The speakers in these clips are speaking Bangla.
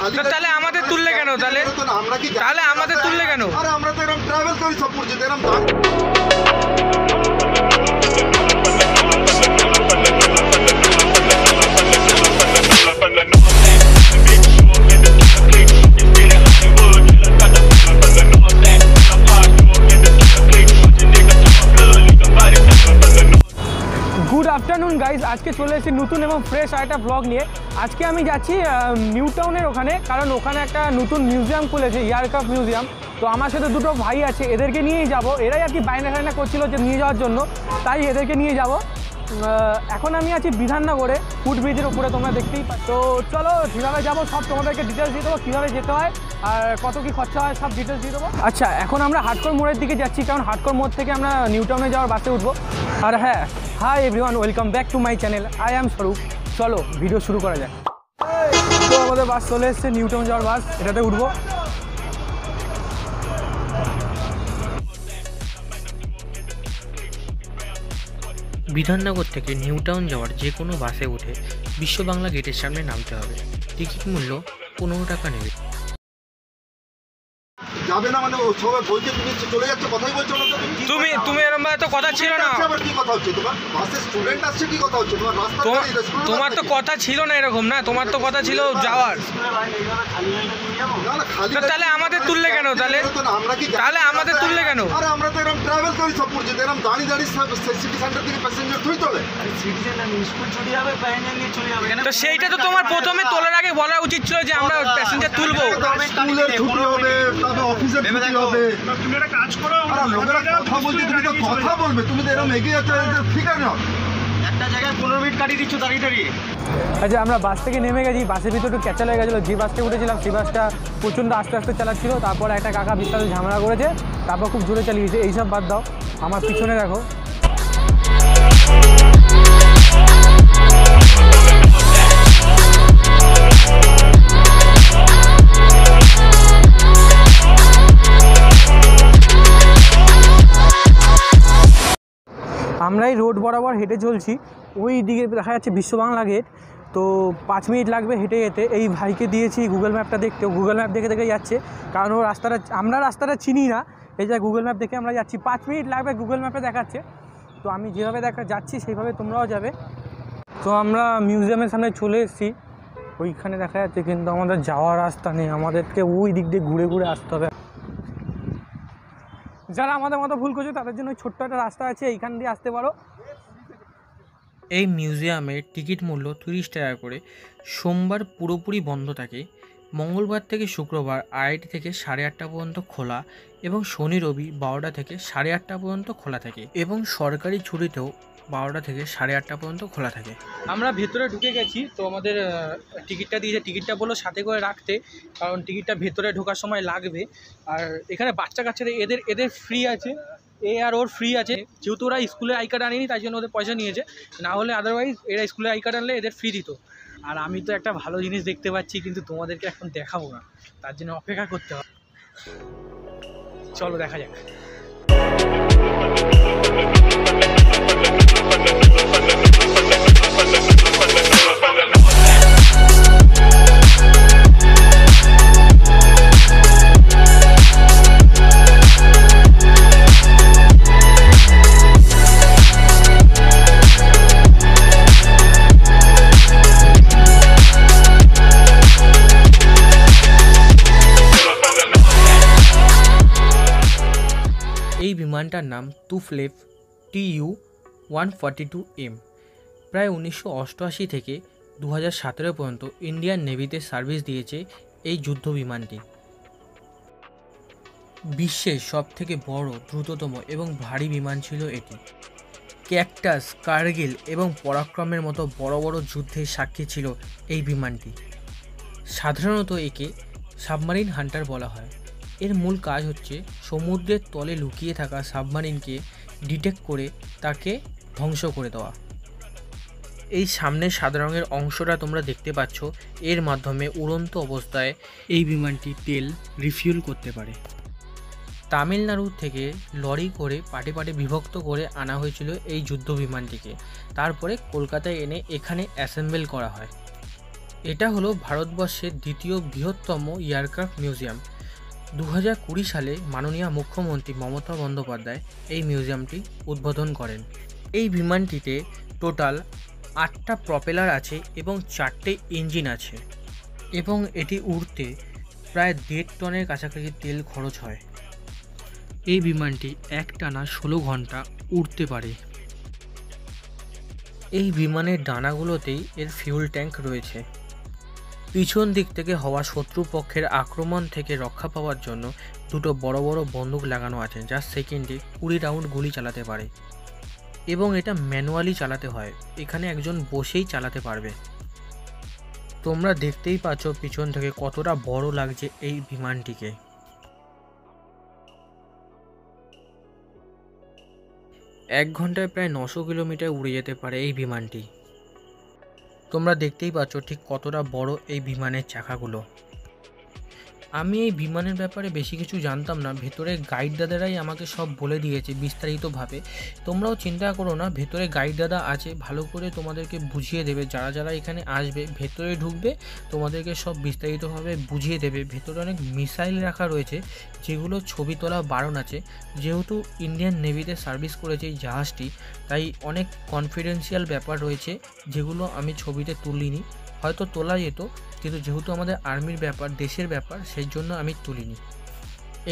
তাহলে আমাদের তুললে কেন? তাহলে আমাদের তুললে কেন? আরে আমরা তো এরকম ট্রাভেল করি সব পর্যন্ত এরকম। গুড আফটারনুন গাইজ, আজকে চলে এসেছি নতুন এবং ফ্রেশ একটা ব্লগ নিয়ে। আজকে আমি যাচ্ছি নিউ টাউনের ওখানে, কারণ ওখানে একটা নতুন মিউজিয়াম খুলেছে, এয়ারক্রাফট মিউজিয়াম। তো আমার সাথে দুটো ভাই আছে, এদেরকে নিয়েই যাব। এরাই আর কি বায়না করছিল যে নিয়ে যাওয়ার জন্য, তাই এদেরকে নিয়ে যাব। এখন আমি আছি বিধাননগরে, ফুটব্রিজের উপরে, তোমরা দেখতেই পাচ্ছ। তো চলো কীভাবে যাবো সব তোমাদেরকে ডিটেলস দিয়ে দেবো, কীভাবে যেতে হয় আর কত কী খরচা হয় সব ডিটেলস দিয়ে দেবো। আচ্ছা, এখন আমরা হাটকর মোড়ের দিকে যাচ্ছি, কারণ হাটকর মোড় থেকে আমরা নিউ টাউনে যাওয়ার বাসে উঠবো। আর হ্যাঁ, hi everyone, welcome back to my channel আয়ামস্বরূপ। চলো ভিডিও শুরু করা যায়। তো আমাদের বাস চলে এসছে, নিউ টাউন যাওয়ার বাস, এটাতে উঠবো। বিধাননগর থেকে নিউ টাউন যাওয়ার যে কোনো বাসে উঠে বিশ্ব বাংলা গেটের সামনে নামতে হবে। টিকিট মূল্য 15 টাকা নেবে। যাবে না মানে সবাই বলছে তুমি চলে যাচ্ছ, কথাই বলছো না। তুমি এরকম তো কথা ছিল না। আবার কি কথা হচ্ছে তোমার? বাসে স্টুডেন্ট আসছে, কি কথা হচ্ছে তোমার? রাস্তা তোমার তো কথা ছিল না এরকম, না তোমার তো কথা ছিল যাওয়ার। তাহলে আমাদের তুললে কেন? তাহলে আমাদের তুললে কেন? আরে আমরা তো এরকম ট্রাভেল করি সব পর্যন্ত এরকম দাঁড়িয়ে সিটি সেন্টার থেকে প্যাসেঞ্জার তুই তোলে। তো সেইটা তো তোমার প্রথমে তোলার আগে বলা উচিত ছিল যে আমরা প্যাসেঞ্জার তুলবো। স্কুলের ছুটি হবে, তারপর অফিসের ছুটি হবে। তুমি একটা কাজ করো, লোকেরা কথা বলছে, তুমি তো কথা বলবে, তুমি তো এরকম এগিয়ে যাচ্ছ, ঠিক আছে না? একটা জায়গায় 15 মিনিট কাটিয়ে দিচ্ছ দাঁড়িয়ে। আচ্ছা, আমরা বাস থেকে নেমে গেছি। বাসের ভিতরে একটু ক্যাচাল হয়ে গেছিলো। যে বাসটা উঠেছিলাম সেই বাসটা প্রচণ্ড আস্তে আস্তে চালাচ্ছিল। তারপর একটা কাকা বিশাল ঝামেলা করেছে, তারপর খুব জোরে চালিয়েছে। এইসব বাদ দাও, আমার পিছনে দেখো। আমরা এই রোড বরাবর হেঁটে চলছি, ওই দিকে দেখা যাচ্ছে বিশ্ব বাংলা গেট। তো 5 মিনিট লাগবে হেঁটে যেতে। এই ভাইকে দিয়েছি গুগল ম্যাপটা দেখতে, গুগল ম্যাপ দেখে দেখে যাচ্ছে, কারণ ও আমরা রাস্তাটা চিনি না। এই যে গুগল ম্যাপ দেখে আমরা যাচ্ছি, 5 মিনিট লাগবে গুগল ম্যাপে দেখাচ্ছে। তো আমি যেভাবে যাচ্ছি সেইভাবে তোমরাও যাবে। তো আমরা মিউজিয়ামের সামনে চলে এসেছি, ওইখানে দেখা যাচ্ছে, কিন্তু আমাদের যাওয়ার রাস্তা নেই, আমাদেরকে ওই দিক দিয়ে ঘুরে ঘুরে আসতে হবে। যারা আমাদের মতো ভুল করছে তাদের জন্য ছোট্ট একটা রাস্তা আছে, এইখান দিয়ে আসতে পারো। এই মিউজিয়ামের টিকিট মূল্য 30 টাকা করে। সোমবার পুরোপুরি বন্ধ থাকে, মঙ্গলবার থেকে শুক্রবার 8:30 থেকে 8:30 পর্যন্ত খোলা, এবং শনি রবি 12টা থেকে 8:30 পর্যন্ত খোলা থাকে, এবং সরকারি ছুটিতেও 12টা থেকে 8:30 পর্যন্ত খোলা থাকে। আমরা ভেতরে ঢুকে গেছি। তো আমাদের টিকিটটা দিয়েছে, টিকিটটা বললো সাথে করে রাখতে, কারণ টিকিটটা ভেতরে ঢোকার সময় লাগবে। আর এখানে বাচ্চা কাচ্চাদের এদের ফ্রি আছে, এ আর ওর ফ্রি আছে। যেহেতু ওরা স্কুলে আই কার্ড আনেনি, তাই জন্য ওদের পয়সা নিয়েছে, না হলে আদারওয়াইজ এরা স্কুলে আই কার্ড আনলে এদের ফ্রি দিত। আর আমি তো একটা ভালো জিনিস দেখতে পাচ্ছি, কিন্তু তোমাদেরকে এখন দেখাবো না, তার জন্য অপেক্ষা করতে হবে। চলো দেখা যাক। এই বিমানটার নাম তুফলেভ TU-142M। প্রায় 1988 থেকে 2017 পর্যন্ত ইন্ডিয়ান নেভিতে সার্ভিস দিয়েছে এই যুদ্ধ বিমানটি। বিশ্বের সবথেকে বড়, দ্রুততম এবং ভারী বিমান ছিল এটি। ক্যাকটাস, কার্গিল এবং পরাক্রমের মতো বড় বড় যুদ্ধের সাক্ষী ছিল এই বিমানটি। সাধারণত একে সাবমারিন হান্টার বলা হয়। এর মূল কাজ হচ্ছে সমুদ্রের তলে লুকিয়ে থাকা সাবমারিনকে ডিটেক্ট করে তাকে ধ্বংস করে দেওয়া। এই সামনে সাদা রঙের অংশটা তোমরা দেখতে পাচ্ছ, এর মাধ্যমে উড়ন্ত অবস্থায় এই বিমানটি তেল রিফিউল করতে পারে। তামিলনাড়ু থেকে লরি করে পাটে পাটে বিভক্ত করে আনা হয়েছিল এই যুদ্ধ বিমানটিকে, তারপরে কলকাতায় এনে এখানে অ্যাসেম্বল করা হয়। এটা হলো ভারতবর্ষের দ্বিতীয় বৃহত্তম এয়ারক্রাফট মিউজিয়াম। 2020 সালে মাননীয় মুখ্যমন্ত্রী মমতা বন্দ্যোপাধ্যায় এই মিউজিয়ামটি উদ্বোধন করেন। এই বিমানটিতে টোটাল 8টা প্রপেলার আছে এবং 4টে ইঞ্জিন আছে, এবং এটি উড়তে প্রায় 1.5 টনের কাছাকাছি তেল খরচ হয়। এই বিমানটি একটানা 16 ঘন্টা উড়তে পারে। এই বিমানের ডানাগুলোতেই এর ফিউল ট্যাঙ্ক রয়েছে। পিছন দিক থেকে হওয়া শত্রুপক্ষের আক্রমণ থেকে রক্ষা পাওয়ার জন্য দুটো বড় বড় বন্দুক লাগানো আছে, যা সেকেন্ডে 20 রাউন্ড গুলি চালাতে পারে, এবং এটা ম্যানুয়ালি চালাতে হয়। এখানে একজন বসেই চালাতে পারবে। তোমরা দেখতেই পাচ্ছ পিছন থেকে কতটা বড় লাগছে এই বিমানটিকে। এক ঘন্টায় প্রায় 900 কিলোমিটার উড়ে যেতে পারে এই বিমানটি। তোমরা দেখতেই পাচ্ছ ঠিক কতটা বড় এই বিমানের চাকাগুলো। আমি এই বিমানের ব্যাপারে বেশি কিছু জানতাম না, ভেতরে গাইড দাদারাই আমাকে সব বলে দিয়েছে বিস্তারিতভাবে। তোমরাও চিন্তা করো না, ভেতরে গাইড দাদা আছে, ভালো করে তোমাদেরকে বুঝিয়ে দেবে। যারা যারা এখানে আসবে, ভেতরে ঢুকবে, তোমাদেরকে সব বিস্তারিতভাবে বুঝিয়ে দেবে। ভেতরে অনেক মিসাইল রাখা রয়েছে, যেগুলো ছবি তোলা বারণ আছে। যেহেতু ইন্ডিয়ান নেভিতে সার্ভিস করেছে এই জাহাজটি, তাই অনেক কনফিডেন্সিয়াল ব্যাপার রয়েছে, যেগুলো আমি ছবিতে তুলিনি। হয়তো তোলা যেত, কিন্তু যেহেতু আমাদের আর্মির ব্যাপার, দেশের ব্যাপার, সেই জন্য আমি তুলিনি।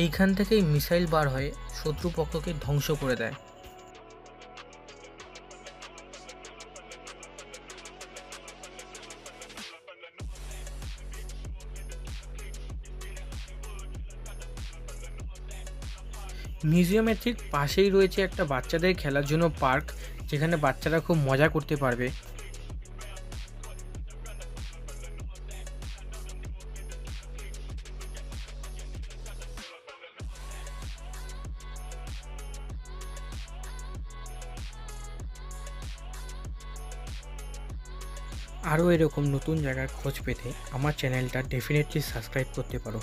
এইখান থেকেই মিসাইল বার হয়ে শত্রুপক্ষকে ধ্বংস করে দেয়। মিউজিয়ামের ঠিক পাশেই রয়েছে একটা বাচ্চাদের খেলার জন্য পার্ক, যেখানে বাচ্চারা খুব মজা করতে পারবে। আরও এরকম নতুন জায়গার খোঁজ পেতে আমার চ্যানেলটা ডেফিনেটলি সাবস্ক্রাইব করতে পারো।